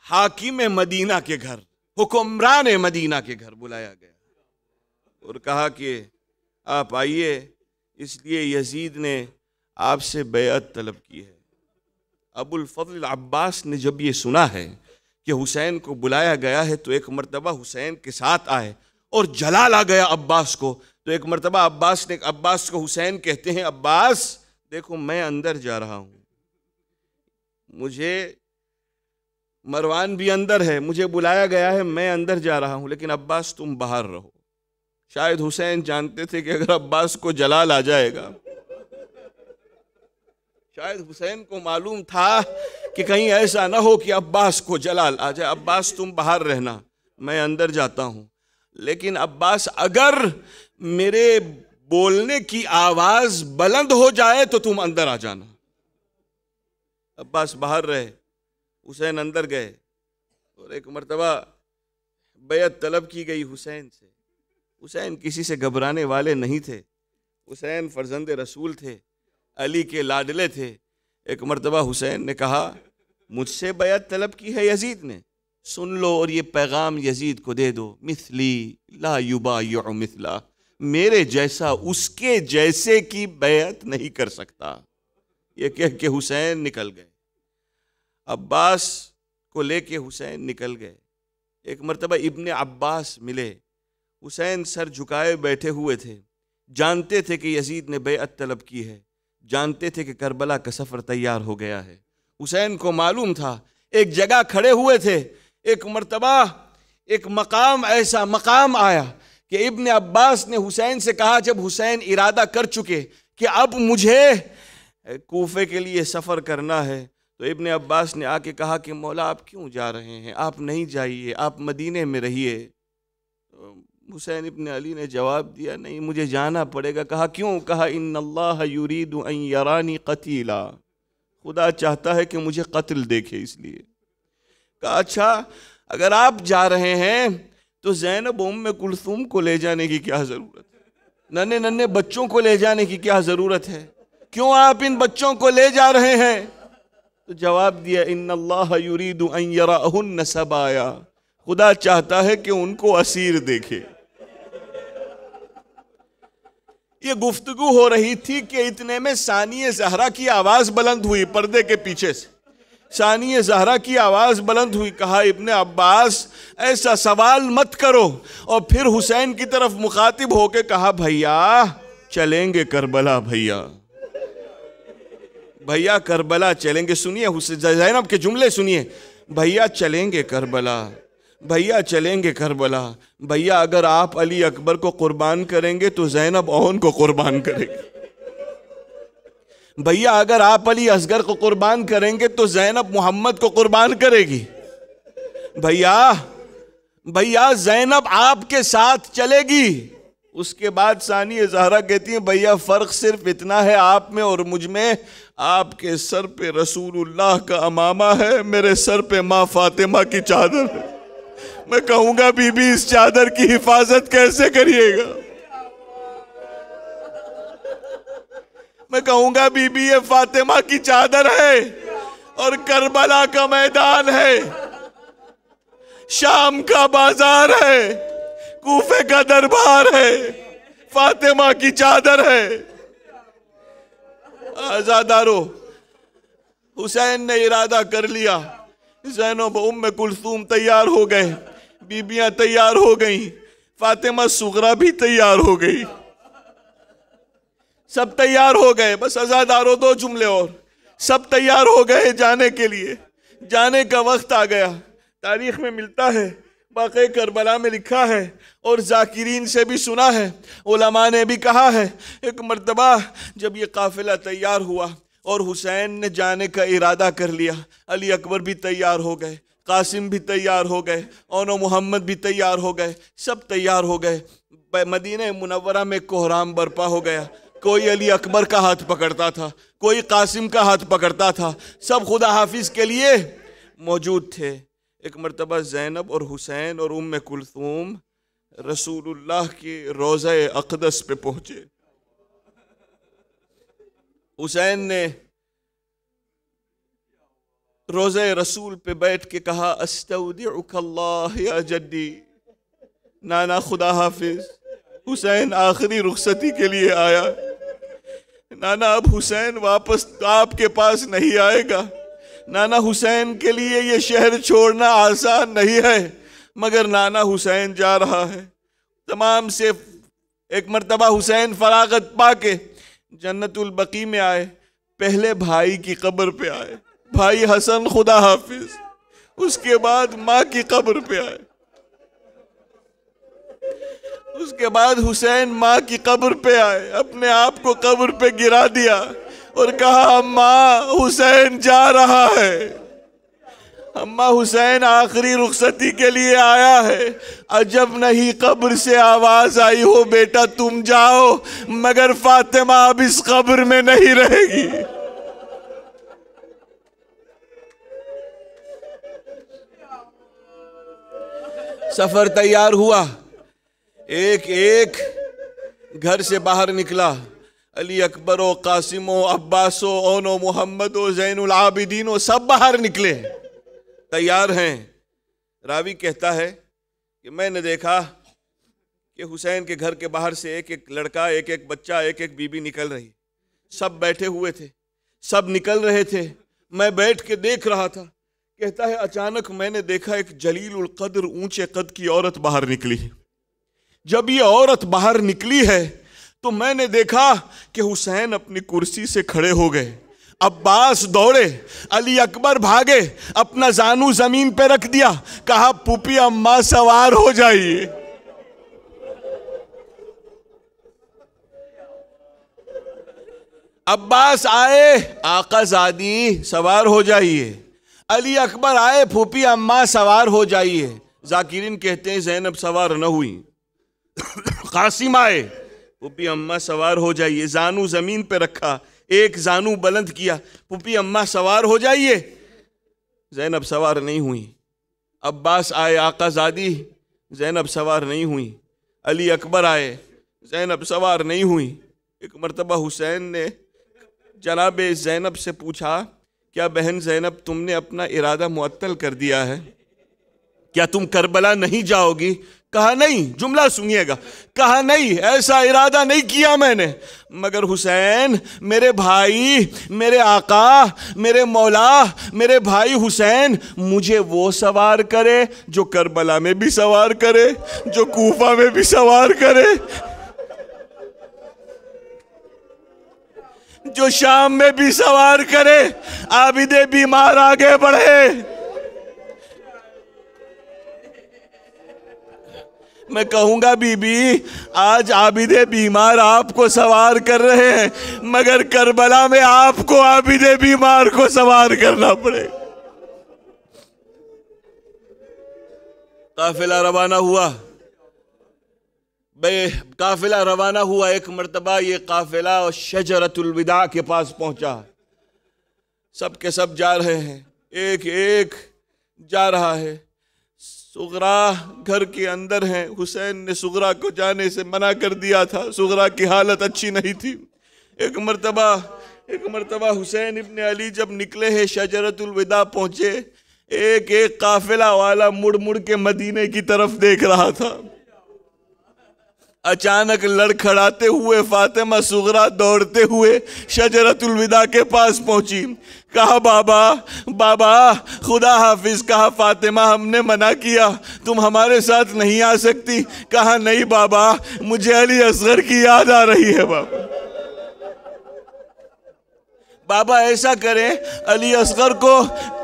Speaker 2: हाकिम मदीना के घर, हुक्मरान मदीना के घर बुलाया गया और कहा कि आप आइए, इसलिए यजीद ने आपसे बैत तलब की है। अबुल फजल अब्बास ने जब ये सुना है कि हुसैन को बुलाया गया है तो एक मर्तबा हुसैन के साथ आए और जलाल आ गया अब्बास को। तो एक मर्तबा अब्बास को हुसैन कहते हैं, अब्बास देखो मैं अंदर जा रहा हूँ, मुझे मरवान भी अंदर है, मुझे बुलाया गया है, मैं अंदर जा रहा हूँ, लेकिन अब्बास तुम बाहर रहो। शायद हुसैन जानते थे कि अगर अब्बास को जलाल आ जाएगा, शायद हुसैन को मालूम था कि कहीं ऐसा ना हो कि अब्बास को जलाल आ जाए। अब्बास तुम बाहर रहना, मैं अंदर जाता हूँ, लेकिन अब्बास अगर मेरे बोलने की आवाज बुलंद हो जाए तो तुम अंदर आ जाना। अब्बास बाहर रहे, हुसैन अंदर गए और एक मर्तबा बैत तलब की गई हुसैन से। हुसैन किसी से घबराने वाले नहीं थे, हुसैन फर्जंद रसूल थे, अली के लाडले थे। एक मर्तबा हुसैन ने कहा, मुझसे बैत तलब की है यजीद ने, सुन लो और ये पैगाम यजीद को दे दो, मिथली ला युबायु मिथला, मेरे जैसा उसके जैसे की बैत नहीं कर सकता। ये कह के हुसैन निकल गए। अब्बास को लेके हुसैन निकल गए। एक मर्तबा इब्ने अब्बास मिले, हुसैन सर झुकाए बैठे हुए थे, जानते थे कि यजीद ने बैअत तलब की है, जानते थे कि करबला का सफ़र तैयार हो गया है। हुसैन को मालूम था, एक जगह खड़े हुए थे। एक मर्तबा एक मकाम, ऐसा मकाम आया कि इब्ने अब्बास ने हुसैन से कहा, जब हुसैन इरादा कर चुके कि अब मुझे कूफे के लिए सफ़र करना है, तो इब्ने अब्बास ने आके कहा कि मौला आप क्यों जा रहे हैं, आप नहीं जाइए, आप मदीने में रहिए। तो हुसैन इब्ने अली ने जवाब दिया, नहीं मुझे जाना पड़ेगा। कहा क्यों? कहा इन्नल्लाह युरीदु अन यरानी कतीला, खुदा चाहता है कि मुझे कत्ल देखे इसलिए। कहा अच्छा अगर आप जा रहे हैं तो ज़ैनब उम्मे कुलसूम को ले जाने की क्या ज़रूरत है, नन्हे नन्हे बच्चों को ले जाने की क्या ज़रूरत है, क्यों आप इन बच्चों को ले जा रहे हैं? तो जवाब दिया इन्नल्लाह युरीदु अन यराहुन्न सबाया, खुदा चाहता है कि उनको असीर देखे। ये गुफ्तगू हो रही थी कि इतने में सानिए ज़हरा की आवाज बुलंद हुई, पर्दे के पीछे से सानिए ज़हरा की आवाज बुलंद हुई। कहा इब्ने अब्बास ऐसा सवाल मत करो। और फिर हुसैन की तरफ मुखातिब होके कहा, भैया चलेंगे करबला, भैया भैया करबला चलेंगे। सुनिए ज़ैनब के जुमले सुनिए, भैया चलेंगे करबला, भैया चलेंगे करबला। भैया अगर आप अली अकबर को कुर्बान करेंगे तो ज़ैनब ओन को कुर्बान करेगी। भैया अगर आप अली असगर को कुर्बान करेंगे तो ज़ैनब मोहम्मद को कुर्बान करेगी। भैया भैया ज़ैनब आपके साथ चलेगी। उसके बाद सानिया ज़हरा कहती है, भैया फ़र्क सिर्फ इतना है आप में और मुझ में, आपके सर पे रसूलुल्लाह का अमामा है, मेरे सर पे माँ फातिमा की चादर है। मैं कहूँगा बीबी इस चादर की हिफाजत कैसे करिएगा? मैं कहूँगा बीबी ये फातिमा की चादर है और करबला का मैदान है, शाम का बाजार है, कूफे का दरबार है, फातिमा की चादर है। आजादारो, हुसैन ने इरादा कर लिया, ज़ैनब उम्मे कुलसूम तैयार हो गए, बीबियां तैयार हो गई, फातिमा सुगरा भी तैयार हो गई, सब तैयार हो गए। बस आजादारो दो जुमले और, सब तैयार हो गए जाने के लिए। जाने का वक्त आ गया। तारीख में मिलता है, वाक़े करबला में लिखा है और जाकिरीन से भी सुना है, उलमा ने भी कहा है, एक मर्तबा जब ये काफिला तैयार हुआ और हुसैन ने जाने का इरादा कर लिया, अली अकबर भी तैयार हो गए, कासिम भी तैयार हो गए, और मोहम्मद भी तैयार हो गए, सब तैयार हो गए। मदीने मुनव्वरा में कोहराम बर्पा हो गया। कोई अली अकबर का हाथ पकड़ता था, कोई कासिम का हाथ पकड़ता था, सब खुदा हाफिज के लिए मौजूद थे। एक मर्तबा ज़ैनब और हुसैन और उम्मे कुलसूम रसूलुल्लाह के रोज़े अक़दस पे पहुंचे। हुसैन ने रोज़े रसूल पे बैठ के कहा, अस्तौदिउकल्लाह या जद्दी, नाना खुदा हाफिज। हुसैन आखिरी रुखसती के लिए आया। नाना अब हुसैन वापस आपके पास नहीं आएगा। नाना हुसैन के लिए ये शहर छोड़ना आसान नहीं है, मगर नाना हुसैन जा रहा है। तमाम से एक मर्तबा हुसैन फरागत पाके जन्नतुल बकी में आए। पहले भाई की कब्र पे आए, भाई हसन खुदा हाफिज। उसके बाद माँ की कब्र पे आए। उसके बाद हुसैन माँ की कब्र पे आए, अपने आप को कब्र पे गिरा दिया और कहा, अम्मा हुसैन जा रहा है। अम्मा हुसैन आखिरी रुखसती के लिए आया है। अजब नहीं कब्र से आवाज आई हो, बेटा तुम जाओ, मगर फातिमा अब इस कब्र में नहीं रहेगी। सफर तैयार हुआ, एक एक घर से बाहर निकला। अली अकबरो, कासिमो, अब्बासो, ओनो, मोहम्मदो, ज़ैनुल आबिदीनो सब बाहर निकले, तैयार हैं। रावी कहता है कि मैंने देखा कि हुसैन के घर के बाहर से एक एक लड़का, एक एक बच्चा, एक एक बीबी निकल रही। सब बैठे हुए थे, सब निकल रहे थे, मैं बैठ के देख रहा था। कहता है अचानक मैंने देखा एक जलीलुल कद्र, ऊंचे कद की औरत बाहर निकली। जब ये औरत बाहर निकली है तो मैंने देखा कि हुसैन अपनी कुर्सी से खड़े हो गए। अब्बास दौड़े, अली अकबर भागे, अपना जानू जमीन पे रख दिया, कहा पुपी अम्मा सवार हो जाइए। अब्बास आए, आकाज़ादी सवार हो जाइए। अली अकबर आए, फूफी अम्मा सवार हो जाइए। जाकिरीन कहते हैं ज़ैनब सवार न हुई। कासिम आए, फूफी अम्मा सवार हो जाइए। जानू जमीन पे रखा, एक जानू बुलंद किया, फूफी अम्मा सवार हो जाइए। ज़ैनब सवार नहीं हुई। अब्बास आए, आकाज़ादी, ज़ैनब सवार नहीं हुई। अली अकबर आए, ज़ैनब सवार नहीं हुई। एक मर्तबा हुसैन ने जनाब ज़ैनब से पूछा, क्या बहन ज़ैनब तुमने अपना इरादा मुअत्तल कर दिया है? क्या तुम करबला नहीं जाओगी? कहा नहीं, जुमला सुनिएगा, कहा नहीं, ऐसा इरादा नहीं किया मैंने, मगर हुसैन मेरे भाई, मेरे आका, मेरे मौला, मेरे भाई हुसैन मुझे वो सवार करे जो करबला में भी सवार करे, जो कूफा में भी सवार करे, जो शाम में भी सवार करे। आबिदे बीमार आगे बढ़े। मैं कहूंगा बीबी, आज आबिदे बीमार आपको सवार कर रहे हैं, मगर करबला में आपको आबिदे बीमार को सवार करना पड़े। काफिला रवाना हुआ, काफिला रवाना हुआ। एक मर्तबा ये काफिला शजरतुल विदा के पास पहुंचा। सब के सब जा रहे हैं, एक एक जा रहा है। सुगरा घर के अंदर है। हुसैन ने सुगरा को जाने से मना कर दिया था, सुगरा की हालत अच्छी नहीं थी। एक मर्तबा हुसैन इब्ने अली जब निकले हैं, शजरतुल विदा पहुंचे, एक एक काफिला वाला मुड़ मुड़ के मदीने की तरफ देख रहा था। अचानक लड़खड़ाते हुए फातिमा सुगरा दौड़ते हुए शजरतुल विदा के पास पहुंची। कहा बाबा, बाबा खुदा हाफिज, कहा फातिमा हमने मना किया, तुम हमारे साथ नहीं आ सकती। कहा नहीं बाबा, मुझे अली असगर की याद आ रही है। बाबा ऐसा करें, अली असगर को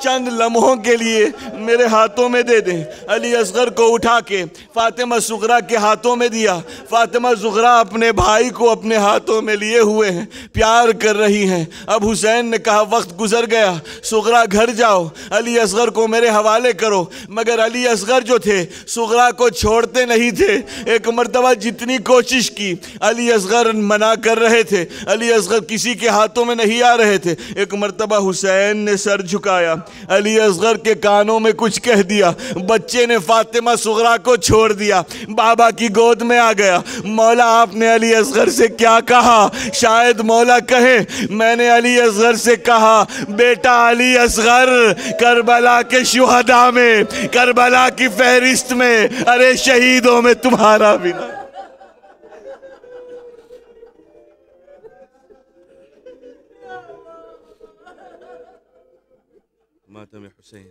Speaker 2: चंद लम्हों के लिए मेरे हाथों में दे दें। अली असगर को उठा के फातिमा सुगरा के हाथों में दिया। फातिमा सुगरा अपने भाई को अपने हाथों में लिए हुए हैं, प्यार कर रही हैं। अब हुसैन ने कहा वक्त गुजर गया, सुगरा घर जाओ, अली असगर को मेरे हवाले करो। मगर अली असगर जो थे सुगरा को छोड़ते नहीं थे। एक मर्तबा जितनी कोशिश की, अली असगर मना कर रहे थे। अली असगर किसी के हाथों में नहीं आ रहे
Speaker 3: रहे थे। एक मर्तबा हुसैन ने सर झुकाया, अली असगर के कानों में कुछ कह दिया, बच्चे ने फातिमा सुगरा को छोड़ दिया, बाबा की गोद में आ गया। मौला आपने अली असगर से क्या कहा? शायद मौला कहे मैंने अली असगर से कहा, बेटा अली असगर करबला के शुहदा में, करबला की फहरिस्त में, अरे शहीदों में तुम्हारा भी ना।
Speaker 1: मातम हुसैन।